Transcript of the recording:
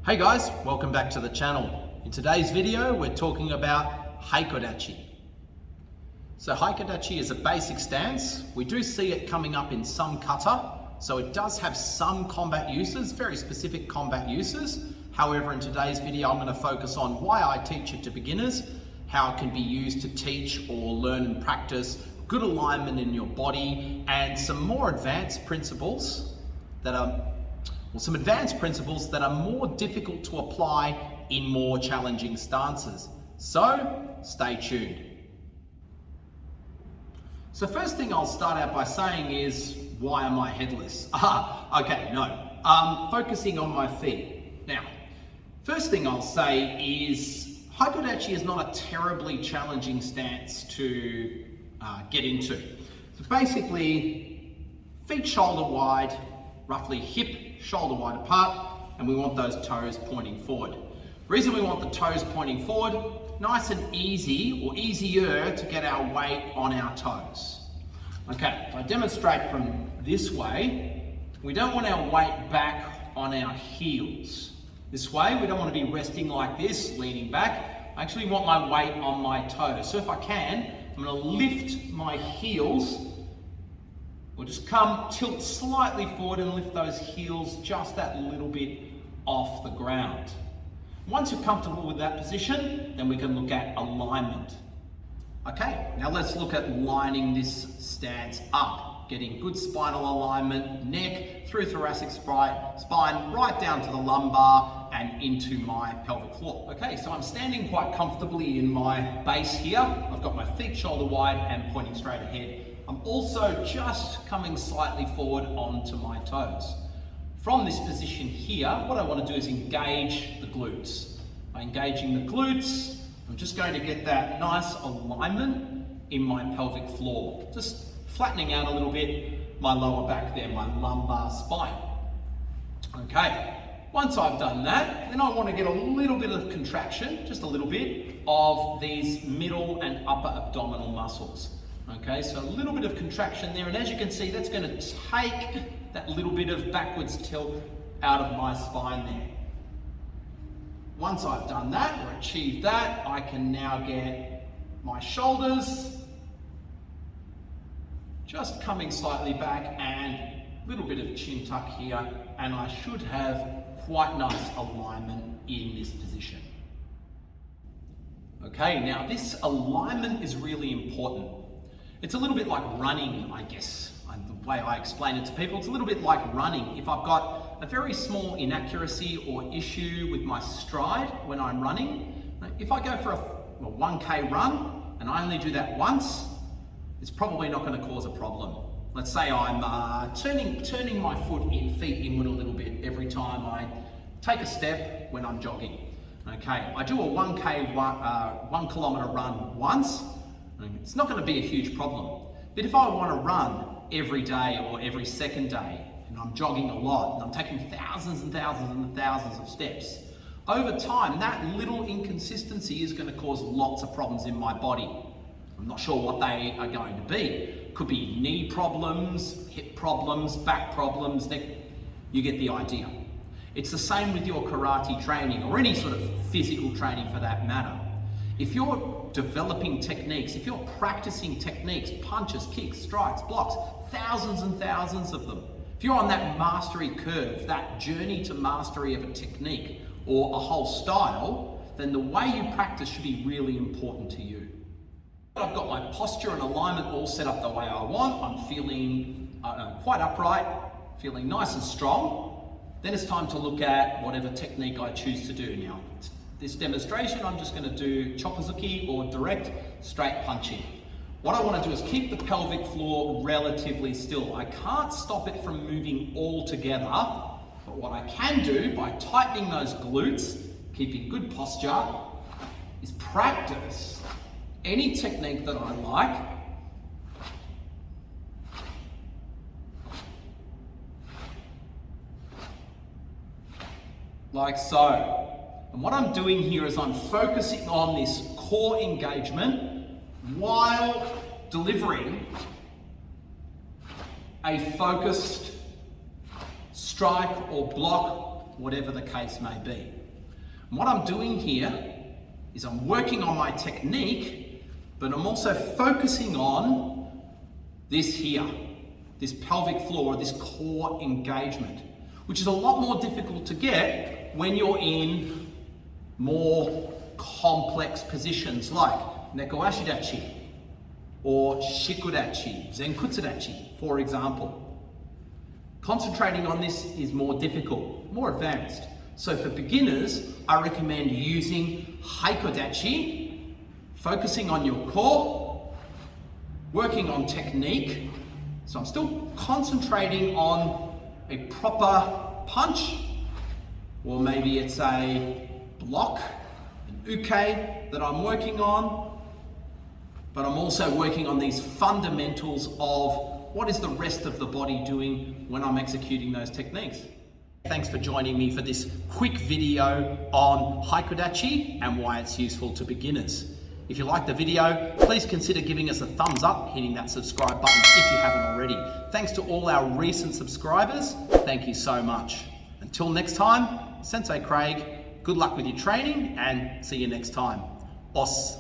Hey guys, welcome back to the channel. In today's video, we're talking about HEIKO DACHI. So HEIKO DACHI is a basic stance. We do see it coming up in some kata, so it does have some combat uses, very specific combat uses. However, in today's video, I'm going to focus on why I teach it to beginners, how it can be used to teach or learn and practice good alignment in your body, and some more advanced principles that are more difficult to apply in more challenging stances. So stay tuned. So first thing I'll start out by saying is, why am I headless? Focusing on my feet. Now, first thing I'll say is, HEIKO DACHI is not a terribly challenging stance to get into. So basically, feet shoulder wide, roughly hip shoulder wide apart, and we want those toes pointing forward. The reason we want the toes pointing forward, nice and easy, or easier to get our weight on our toes. Okay, if I demonstrate from this way, we don't want our weight back on our heels. This way, we don't want to be resting like this, leaning back. I actually want my weight on my toes. So if I can, I'm going to lift my heels. We'll just tilt slightly forward and lift those heels just that little bit off the ground. Once you're comfortable with that position, then we can look at alignment. Okay, now let's look at lining this stance up, getting good spinal alignment, neck through thoracic spine, right down to the lumbar and into my pelvic floor. Okay, so I'm standing quite comfortably in my base here. I've got my feet shoulder wide and pointing straight ahead. I'm also just coming slightly forward onto my toes. From this position here, what I want to do is engage the glutes. By engaging the glutes, I'm just going to get that nice alignment in my pelvic floor. Just flattening out a little bit my lower back there, my lumbar spine. Okay, once I've done that, then I want to get a little bit of contraction, just a little bit, of these middle and upper abdominal muscles. Okay, so a little bit of contraction there, and as you can see, that's going to take that little bit of backwards tilt out of my spine there. Once I've done that, or achieved that, I can now get my shoulders just coming slightly back and a little bit of chin tuck here, and I should have quite nice alignment in this position. Okay, now this alignment is really important. It's a little bit like running, I guess, the way I explain it to people. It's a little bit like running. If I've got a very small inaccuracy or issue with my stride when I'm running, if I go for a 1K run and I only do that once, it's probably not going to cause a problem. Let's say I'm turning my feet inward a little bit every time I take a step when I'm jogging. Okay, I do a 1 kilometer run once. It's not going to be a huge problem. But if I want to run every day or every second day, and I'm jogging a lot, and I'm taking thousands and thousands and thousands of steps, over time, that little inconsistency is going to cause lots of problems in my body. I'm not sure what they are going to be. Could be knee problems, hip problems, back problems, neck. You get the idea. It's the same with your karate training, or any sort of physical training for that matter. If you're developing techniques, if you're practicing techniques, punches, kicks, strikes, blocks, thousands and thousands of them, if you're on that mastery curve, that journey to mastery of a technique or a whole style, then the way you practice should be really important to you. I've got my posture and alignment all set up the way I want. I'm feeling quite upright, feeling nice and strong. Then it's time to look at whatever technique I choose to do now. This demonstration, I'm just going to do chopazuki, or direct straight punching. What I want to do is keep the pelvic floor relatively still. I can't stop it from moving altogether, but what I can do by tightening those glutes, keeping good posture, is practice any technique that I like so. And what I'm doing here is I'm focusing on this core engagement while delivering a focused strike or block whatever the case may be. And what I'm doing here is I'm working on my technique, but I'm also focusing on this here, this pelvic floor, this core engagement, which is a lot more difficult to get when you're in more complex positions like Neko Ashi Dachi or Shiku Dachi, Zenkutsu Dachi, for example. Concentrating on this is more difficult, more advanced. So for beginners, I recommend using HEIKO DACHI, focusing on your core, working on technique. So I'm still concentrating on a proper punch, or maybe it's a block, an uke that I'm working on, but I'm also working on these fundamentals of what is the rest of the body doing when I'm executing those techniques. Thanks for joining me for this quick video on HEIKO DACHI and why it's useful to beginners. If you like the video, please consider giving us a thumbs up, hitting that subscribe button if you haven't already. Thanks to all our recent subscribers. Thank you so much. Until next time, Sensei Craig, good luck with your training and see you next time. Os.